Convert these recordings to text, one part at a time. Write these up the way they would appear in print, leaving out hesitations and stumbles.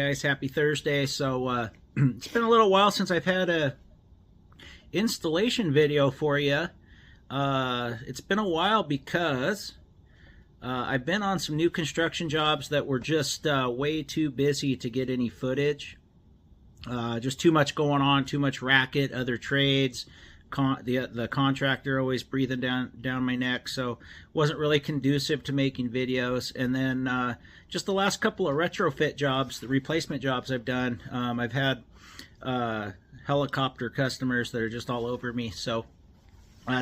guys, happy Thursday. So it's been a little while since I've had a installation video for you. It's been a while because I've been on some new construction jobs that were just way too busy to get any footage. Just too much going on, too much racket, other trades. The contractor always breathing down my neck, so wasn't really conducive to making videos. And then just the last couple of retrofit jobs, the replacement jobs I've done, I've had helicopter customers that are just all over me. So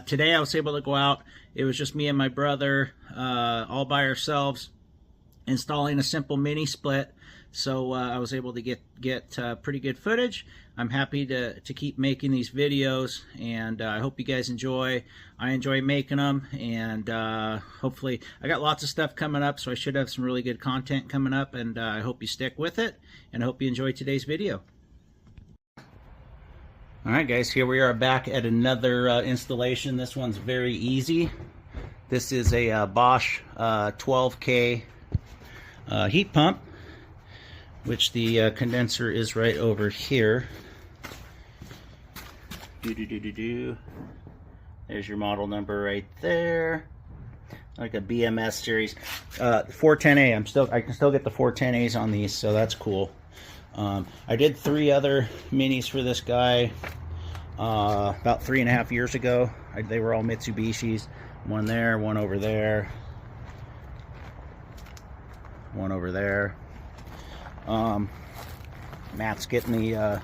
today I was able to go out. It was just me and my brother, all by ourselves, installing a simple mini split. So I was able to get pretty good footage. I'm happy to keep making these videos, and I hope you guys enjoy. I enjoy making them, and hopefully I got lots of stuff coming up, so I should have some really good content coming up, and I hope you stick with it, and I hope you enjoy today's video. Alright guys, here we are back at another installation. This one's very easy. This is a Bosch 12K heat pump, which the condenser is right over here. There's your model number right there, like a BMS series. 410A. I can still get the 410As on these, so that's cool. I did 3 other minis for this guy about 3.5 years ago. They were all Mitsubishis. One there, one over there, one over there. Matt's getting the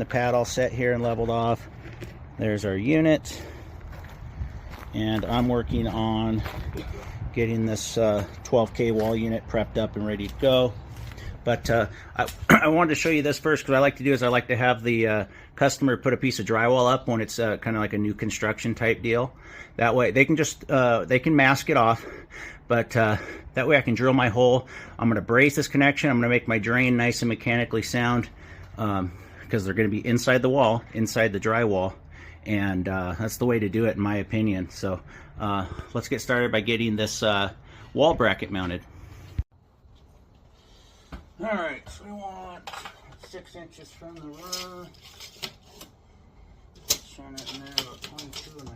pad all set here and leveled off. There's our unit, and I'm working on getting this 12K wall unit prepped up and ready to go. But I wanted to show you this first, because I like to do is I like to have the customer put a piece of drywall up when it's kind of like a new construction type deal. That way they can just they can mask it off, but that way I can drill my hole. I'm going to braze this connection. I'm going to make my drain nice and mechanically sound, because they're going to be inside the wall, inside the drywall, and that's the way to do it in my opinion. So let's get started by getting this wall bracket mounted. Alright, so we want 6 inches from the roof. Showing it in there about 22.5.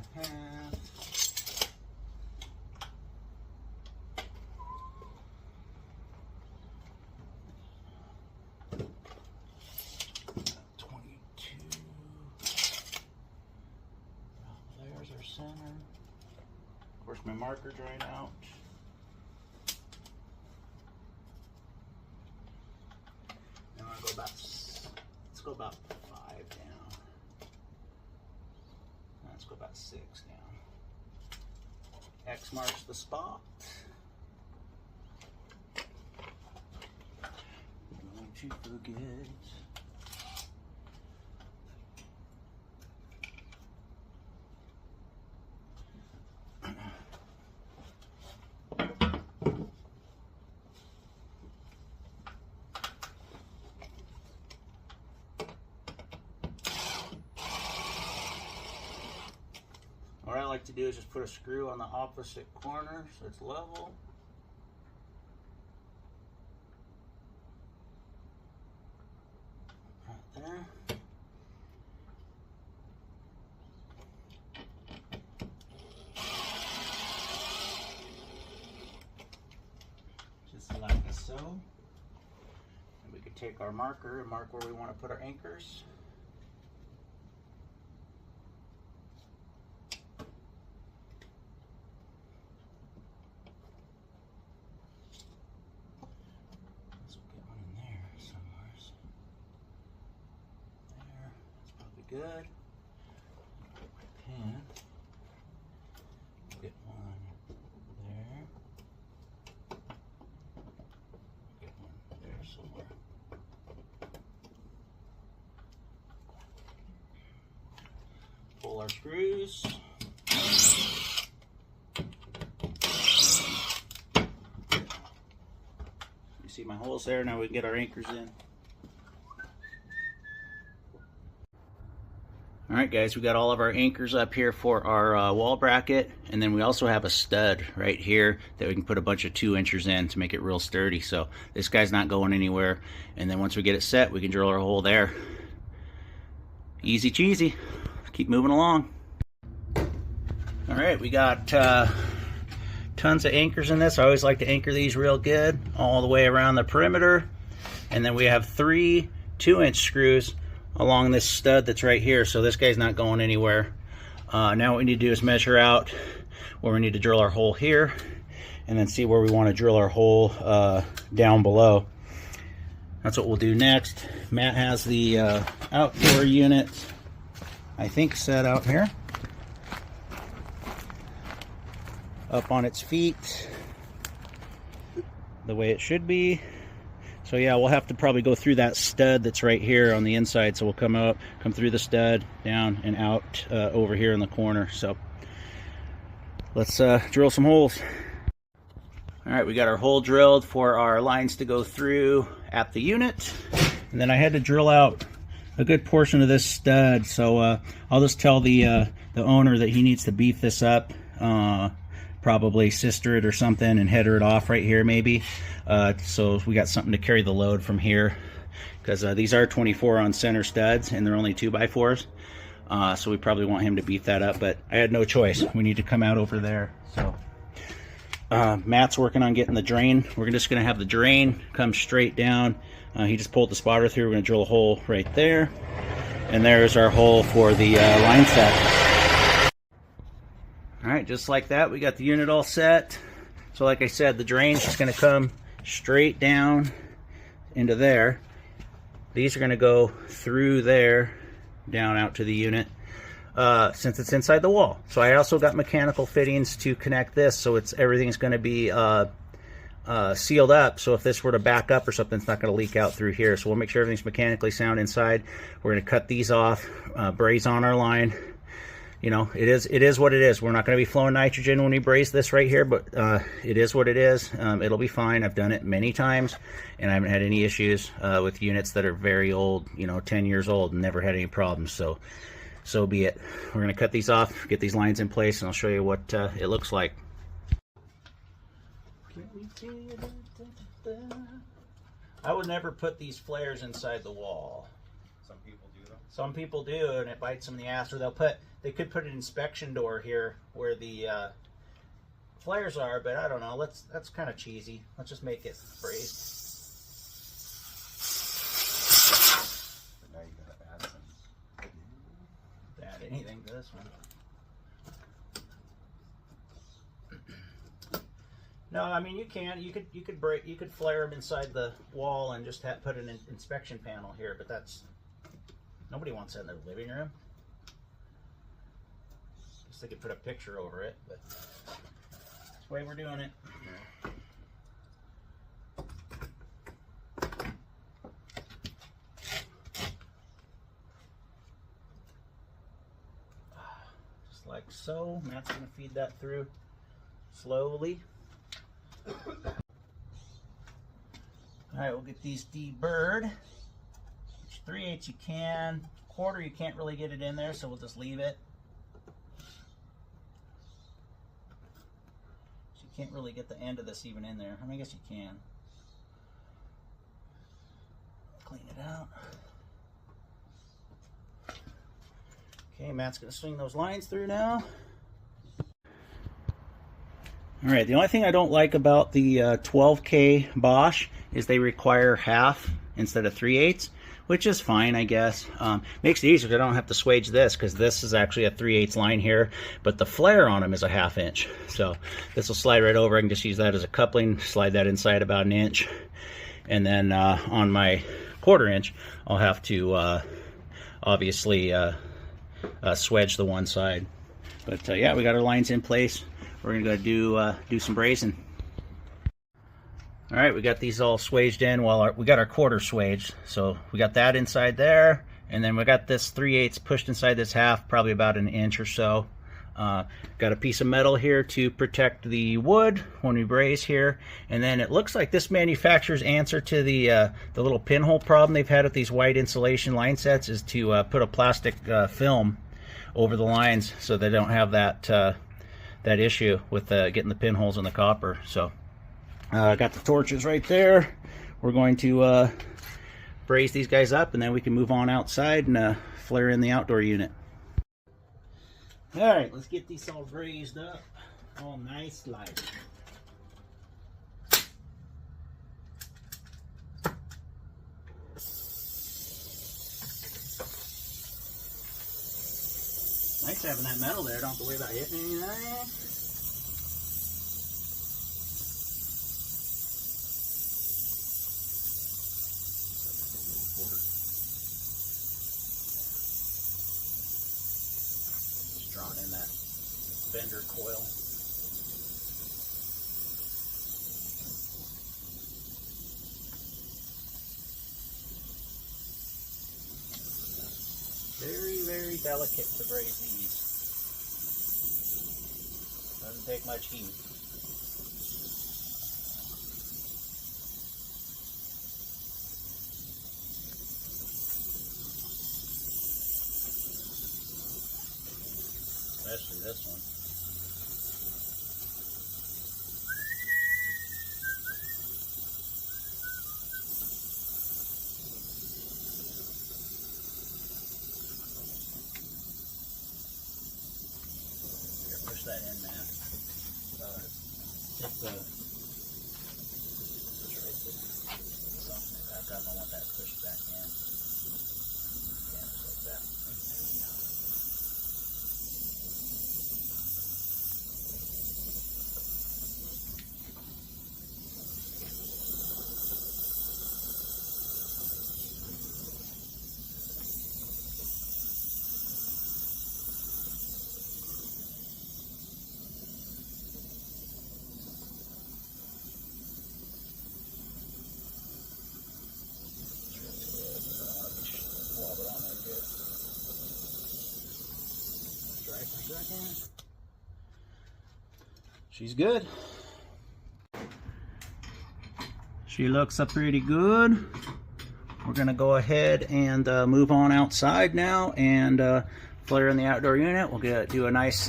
There's our center. Of course, my marker's right out. Now I go about, let's go about 5 down. Let's go about 6 down. X marks the spot. Don't you forget. What I like to do is just put a screw on the opposite corner so it's level. Right there. Just like so. And we could take our marker and mark where we want to put our anchors. Good. Pen. Get one there. Get one there somewhere. Pull our screws. You see my holes there? Now we get our anchors in. All right, guys, we got all of our anchors up here for our wall bracket, and then we also have a stud right here that we can put a bunch of 2-inchers in to make it real sturdy. So this guy's not going anywhere, and then once we get it set, we can drill our hole there. Easy cheesy. Keep moving along. All right, we got tons of anchors in this. I always like to anchor these real good all the way around the perimeter, and then we have 3 2-inch screws along this stud that's right here, so this guy's not going anywhere. Now what we need to do is measure out where we need to drill our hole here, and then see where we want to drill our hole down below. That's what we'll do next. Matt has the outdoor unit, I think, set out here, up on its feet the way it should be. So yeah, we'll have to probably go through that stud that's right here on the inside. So we'll come through the stud, down and out over here in the corner. So let's drill some holes. All right, we got our hole drilled for our lines to go through at the unit. And then I had to drill out a good portion of this stud. So I'll just tell the owner that he needs to beef this up. Probably sister it or something and header it off right here maybe, so we got something to carry the load from here, because these are 24 on center studs and they're only 2x4s, so we probably want him to beef that up, but I had no choice. We need to come out over there. So Matt's working on getting the drain. We're just going to have the drain come straight down. He just pulled the spotter through. We're going to drill a hole right there, and there's our hole for the line set. All right, just like that, we got the unit all set. So like I said, the drain's just going to come straight down into there. These are going to go through there, down out to the unit, since it's inside the wall. So I also got mechanical fittings to connect this, so everything's going to be sealed up. So if this were to back up or something, it's not going to leak out through here. So we'll make sure everything's mechanically sound inside. We're going to cut these off, braze on our line. You know, it is what it is. We're not going to be flowing nitrogen when we braze this right here, but it is what it is. It'll be fine. I've done it many times, and I haven't had any issues with units that are very old, 10 years old, and never had any problems. So be it. We're going to cut these off, get these lines in place, and I'll show you what it looks like. I would never put these flares inside the wall. Some people do, though. Some people do, and it bites them in the ass. Or they could put an inspection door here where the flares are, but I don't know. That's kind of cheesy. Let's just make it brazed. But now you gotta add some. Add anything to this one. No, I mean you can. You could flare them inside the wall and just put an inspection panel here, but that's nobody wants that in their living room. Guess they could put a picture over it, but that's the way we're doing it. Just like so. Matt's gonna feed that through slowly. Alright, we'll get these deburred. 3/8 you can. 1/4 you can't really get it in there, so we'll just leave it. So you can't really get the end of this even in there. I mean, I guess you can. Clean it out. Okay, Matt's going to swing those lines through now. Alright, the only thing I don't like about the 12K Bosch is they require half instead of 3/8, which is fine, I guess. Makes it easier because I don't have to swage this, because this is actually a 3/8 line here, but the flare on them is a 1/2 inch. So this will slide right over. I can just use that as a coupling, slide that inside about 1 inch, and then on my 1/4 inch, I'll have to obviously swedge the one side. But yeah, we got our lines in place. We're gonna go do some brazing. All right, we got these all swaged in. Well, we got our 1/4 swaged, so we got that inside there, and then we got this 3/8 pushed inside this 1/2, probably about 1 inch or so. Got a piece of metal here to protect the wood when we braze here, and then it looks like this manufacturer's answer to the little pinhole problem they've had with these white insulation line sets is to put a plastic film over the lines so they don't have that issue with getting the pinholes in the copper. So got the torches right there. We're going to braze these guys up, and then we can move on outside and flare in the outdoor unit. All right, let's get these all brazed up, all nice like. Nice having that metal there, don't have to worry about hitting anything. Drawn in that bender coil. Very, very delicate to braze these. Doesn't take much heat. Especially this one. Here, push that in, man. Just push right there. Something like that. I don't want that pushed back in. Yeah, just like that. There we go. She's good. She looks pretty good. We're gonna go ahead and move on outside now and flare in the outdoor unit. We'll do a nice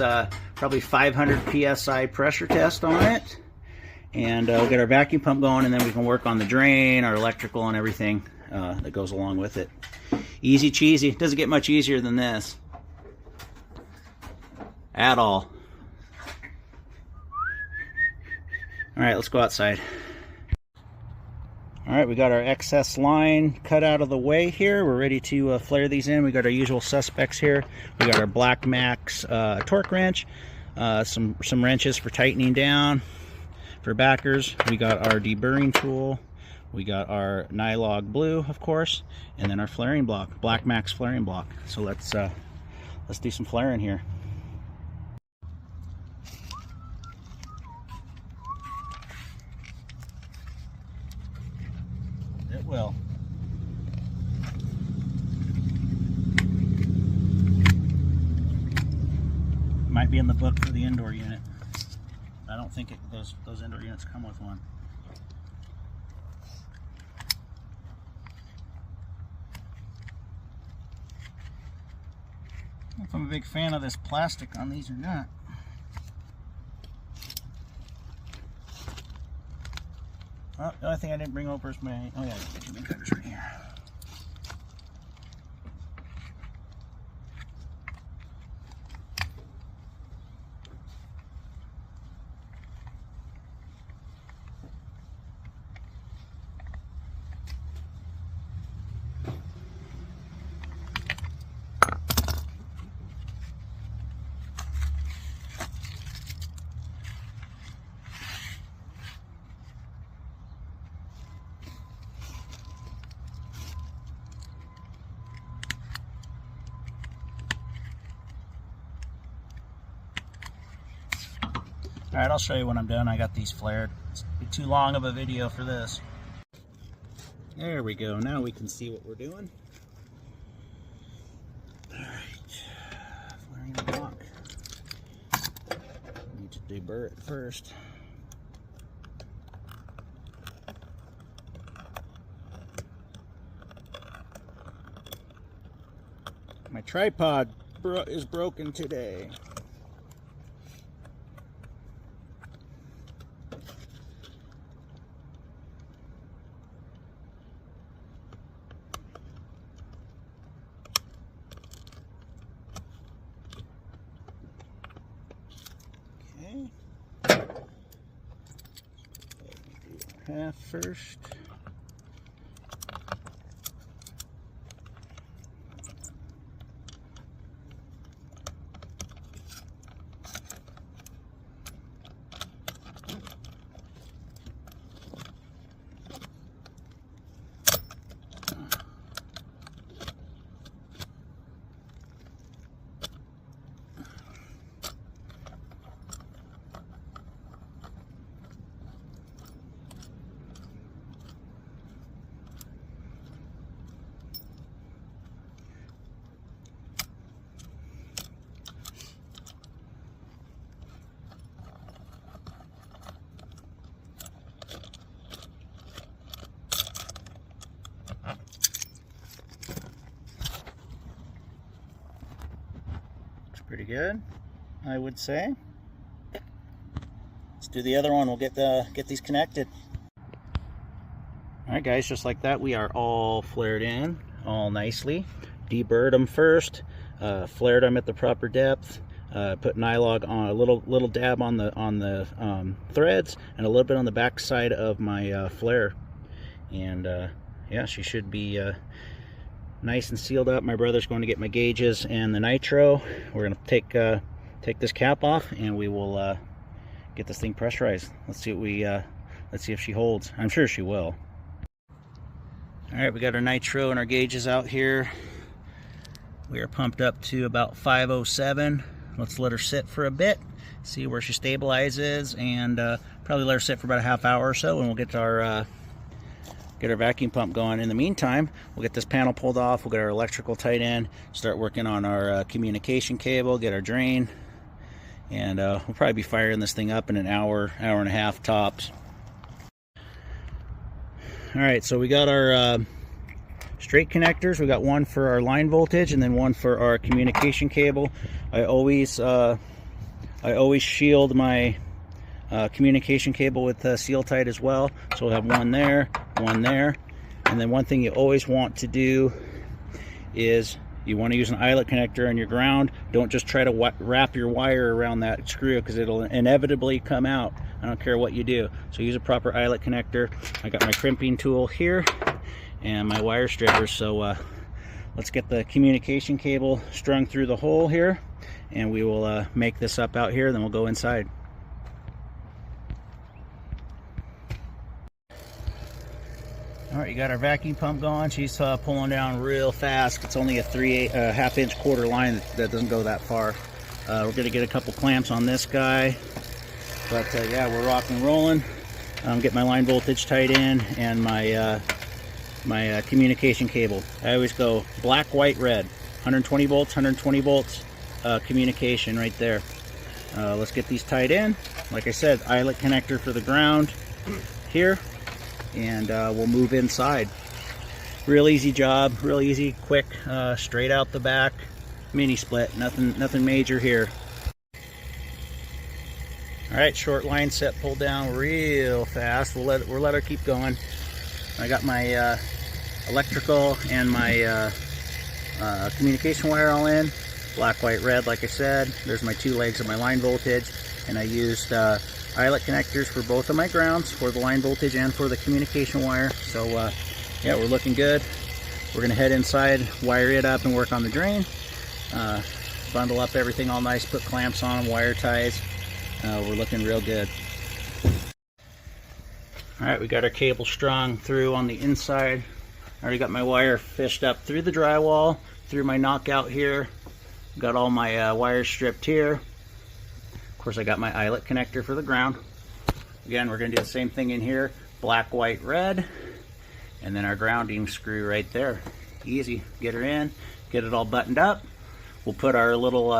probably 500 psi pressure test on it, and we'll get our vacuum pump going, and then we can work on the drain, our electrical, and everything that goes along with it. Easy cheesy. Doesn't get much easier than this at all. All right, let's go outside. All right, we got our excess line cut out of the way here. We're ready to flare these in. We got our usual suspects here. We got our Black Max torque wrench, some wrenches for tightening down for backers. We got our deburring tool. We got our Nylog blue, of course, and then our flaring block, Black Max flaring block. So let's do some flaring here. It will. Might be in the book for the indoor unit. I don't think those indoor units come with one. I don't know if I'm a big fan of this plastic on these or not. Oh, the only thing I didn't bring over is my, oh yeah, my cutters right here. Alright, I'll show you when I'm done. I got these flared. It's too long of a video for this. There we go. Now we can see what we're doing. Alright. Flaring the block. deburr it first. My tripod is broken today. Okay. Do half first. Pretty good, I would say. Let's do the other one. We'll get these connected. All right, guys, just like that, we are all flared in, all nicely. Deburred them first, flared them at the proper depth. Put nylog on a little dab on the threads and a little bit on the back side of my flare. And yeah, she should be nice and sealed up. My brother's going to get my gauges and the nitro. We're going to take this cap off, and we will get this thing pressurized. Let's see if she holds. I'm sure she will. All right, we got our nitro and our gauges out here. We are pumped up to about 507. Let's let her sit for a bit, see where she stabilizes, and probably let her sit for about a half hour or so, and we'll get our vacuum pump going. In the meantime, we'll get this panel pulled off, we'll get our electrical tight in, start working on our communication cable, get our drain, and we'll probably be firing this thing up in an hour and a half tops. Alright, so we got our straight connectors. We got one for our line voltage and then one for our communication cable. I always shield my communication cable with seal tight as well, so we'll have one there, and then one thing you always want to do is you want to use an eyelet connector on your ground. Don't just try to wrap your wire around that screw, because it'll inevitably come out. I don't care what you do. So use a proper eyelet connector. I got my crimping tool here and my wire strippers. So let's get the communication cable strung through the hole here, and we will make this up out here, then we'll go inside. All right, you got our vacuum pump going. She's pulling down real fast. It's only a half-inch quarter line that doesn't go that far. We're gonna get a couple clamps on this guy, but yeah, we're rocking and rolling. Get my line voltage tight in and my my communication cable. I always go black, white, red. 120 volts, 120 volts communication right there. Let's get these tied in. Like I said, eyelet connector for the ground here. And we'll move inside. Real easy job, real easy, quick, straight out the back, mini split, nothing major here. All right, short line set pulled down real fast. We'll let her keep going. I got my electrical and my communication wire all in, black, white, red, like I said. There's my two legs of my line voltage, and I used eyelet connectors for both of my grounds, for the line voltage and for the communication wire. So yeah, we're looking good. We're gonna head inside, wire it up, and work on the drain. Bundle up everything all nice, put clamps on them, wire ties. We're looking real good. All right, we got our cable strung through on the inside. I already got my wire fished up through the drywall, through my knockout here. Got all my wires stripped here. Of course, I got my eyelet connector for the ground. Again, we're going to do the same thing in here. Black, white, red. And then our grounding screw right there. Easy. Get her in. Get it all buttoned up. we'll put our little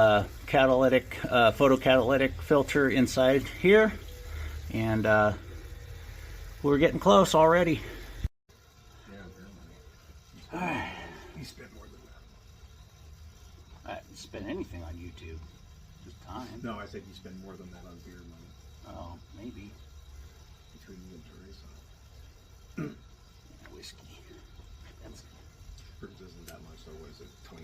photocatalytic filter inside here, and we're getting close already. Yeah, apparently. He spent more than that. I didn't spend anything on YouTube. Just time. No, I said you spend more than that on beer money. Oh, maybe. Between you and Teresa. Yeah, whiskey. That's... Hers isn't that much, so what is it, $25?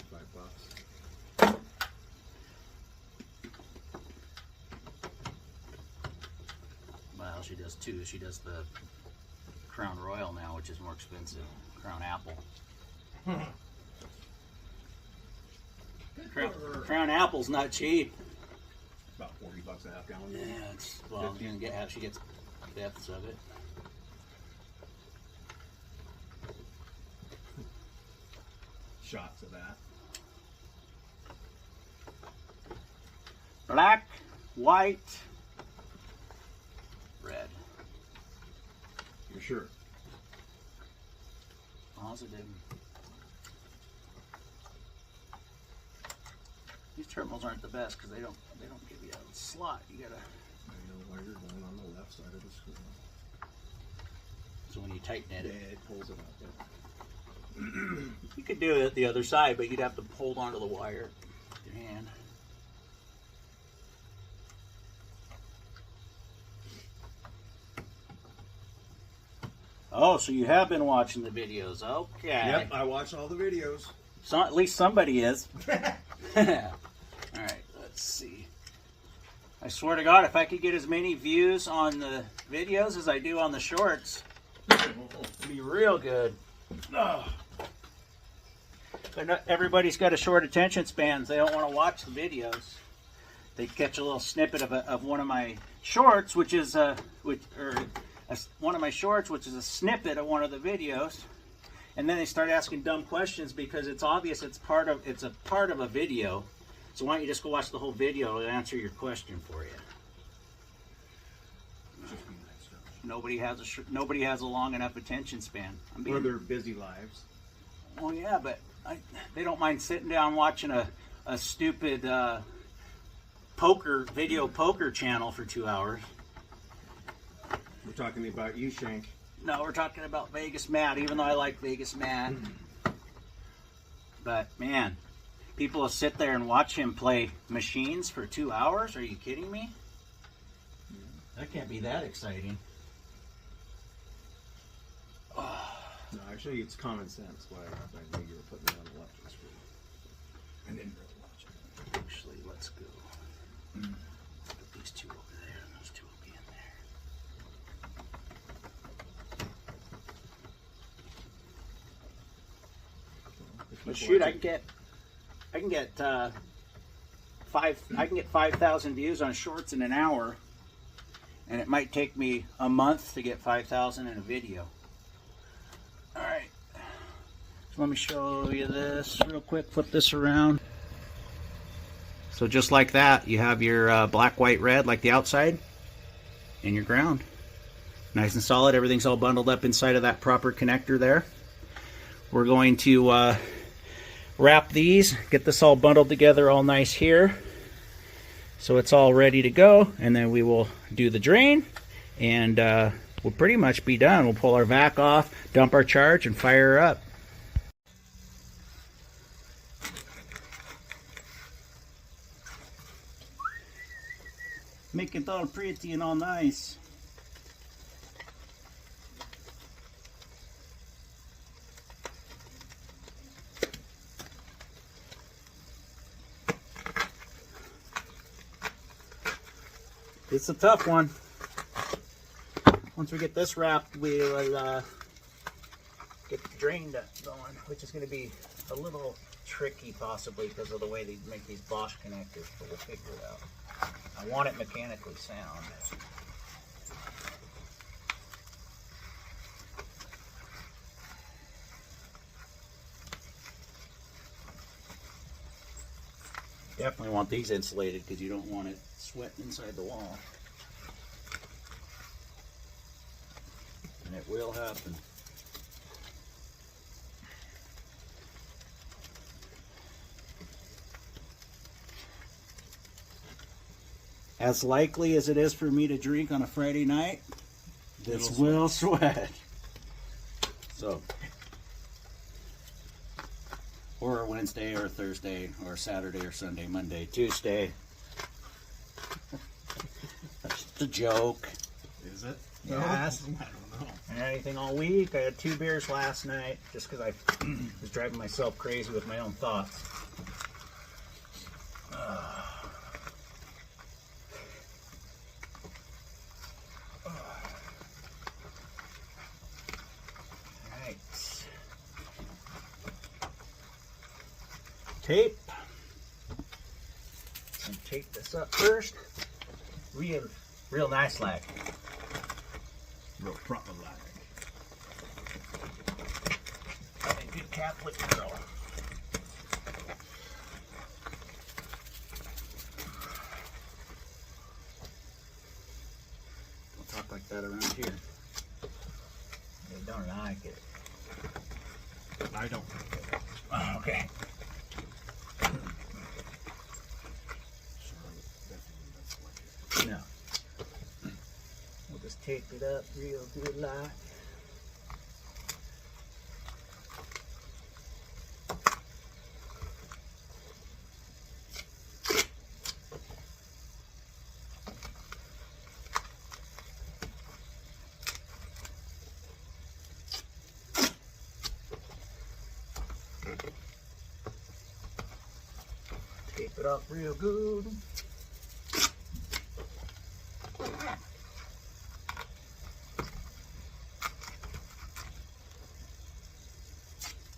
Well, she does two. She does the Crown Royal now, which is more expensive. Crown Apple. Crown Apple's not cheap. About $40 a half gallon. Yeah, it's, well, you can get half. She gets fifths of it. Shots of that. Black, white, red. You're sure? Positive. These terminals aren't the best because they don't give you a slot. You gotta. I know why you're going on the left side of the screw. So when you tighten it, It pulls it up. you could do it the other side, but you'd have to hold onto the wire with your hand. Oh, so you have been watching the videos. Okay. Yep, I watch all the videos. So at least somebody is. Alright, let's see. I swear to God, if I could get as many views on the videos as I do on the shorts, it'd be real good. Oh. But not everybody's got a short attention spans. They don't want to watch the videos. They catch a little snippet of one of my shorts, which is one of my shorts, which is a snippet of one of the videos, and then they start asking dumb questions because it's obvious it's a part of a video. So why don't you just go watch the whole video and answer your question for you? Nobody has a long enough attention span. Or their busy lives. Well, yeah, but they don't mind sitting down watching a stupid video poker channel for 2 hours. We're talking about you, Shank. No, we're talking about Vegas Matt, even though I like Vegas Matt. But, man, people will sit there and watch him play machines for 2 hours? Are you kidding me? That can't be that exciting. No, actually, it's common sense why I knew you were putting it on the left of the screen. I didn't really watch it. Actually, let's go. Put these two over there, and those two will be in there. But shoot, I can get 5,000 views on shorts in an hour, and it might take me a month to get 5,000 in a video. All right, so let me show you this real quick. Flip this around. So just like that, you have your black, white, red, like the outside, and your ground. Nice and solid. Everything's all bundled up inside of that proper connector there. We're going to wrap these, get this all bundled together all nice here, so it's all ready to go, and then we will do the drain, and we'll pretty much be done. We'll pull our vac off, dump our charge, and fire her up. Make it all pretty and all nice. It's a tough one. Once we get this wrapped, we will get the drain going, which is going to be a little tricky possibly because of the way they make these Bosch connectors, but we'll figure it out. I want it mechanically sound. Definitely want these insulated because you don't want it sweating inside the wall. And it will happen. as likely as it is for me to drink on a Friday night, this will sweat. So, or a Wednesday or a Thursday or Saturday or Sunday, Monday, Tuesday. That's just a joke. Is it? Yes. I don't know. And anything all week. I had 2 beers last night just because I was driving myself crazy with my own thoughts. Alright. Tape. And tape this up first. Real nice lag. Real proper lag. A good Catholic girl. Don't talk like that around here. They don't like it. I don't. Oh, okay. No. We'll just tape it up real good like. Tape it up real good.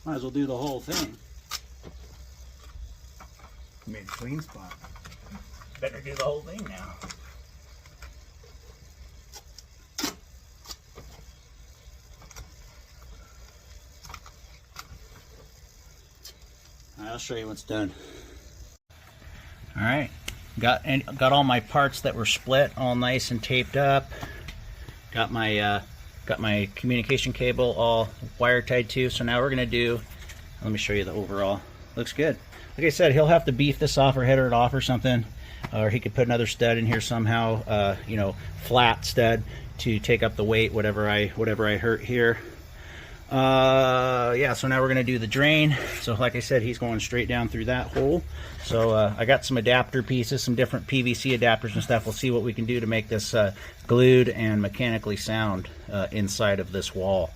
Might as well do the whole thing. Made a clean spot. Better do the whole thing now. All right, I'll show you what's done. All right, got all my parts that were split all nice and taped up. Got my communication cable all wire tied to. So now we're gonna do. Let me show you the overall. Looks good. Like I said, he'll have to beef this off or header it off or something, or he could put another stud in here somehow. You know, flat stud to take up the weight, whatever I hurt here. Yeah, so now we're gonna do the drain. So like I said, he's going straight down through that hole. So I got some adapter pieces, some different PVC adapters and stuff. We'll see what we can do to make this glued and mechanically sound inside of this wall.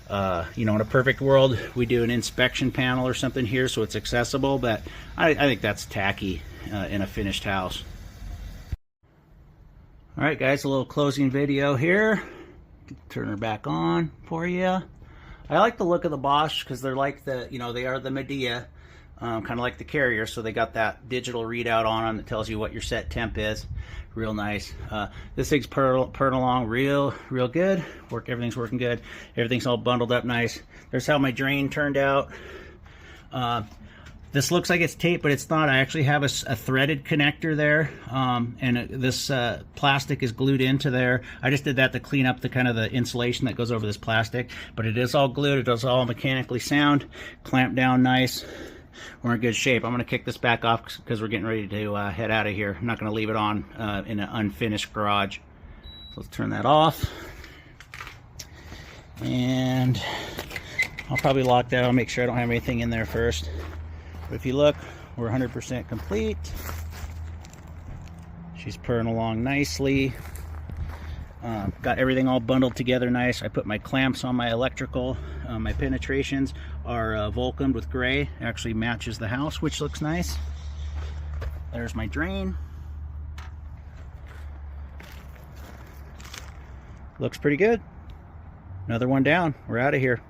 You know, in a perfect world, we do an inspection panel or something here so it's accessible, but I think that's tacky in a finished house. All right, guys, a little closing video here. Turn her back on for you. I like the look of the Bosch because they're like the, you know, they are the Medea, kind of like the Carrier, so they got that digital readout on them that tells you what your set temp is. Real nice. This thing's purring along real good. Everything's working good. Everything's all bundled up nice. There's how my drain turned out. This looks like it's taped, but it's not. I actually have a threaded connector there, and this plastic is glued into there. I just did that to clean up the kind of the insulation that goes over this plastic, but it is all glued. It does all mechanically sound, clamped down nice. We're in good shape. I'm going to kick this back off because we're getting ready to head out of here. I'm not going to leave it on in an unfinished garage. So let's turn that off. And I'll probably lock that. I'll make sure I don't have anything in there first. But if you look, we're 100% complete. She's purring along nicely. Got everything all bundled together nice. I put my clamps on my electrical. My penetrations are Vulcaned with gray. It actually matches the house, which looks nice. There's my drain. Looks pretty good. Another one down. We're out of here.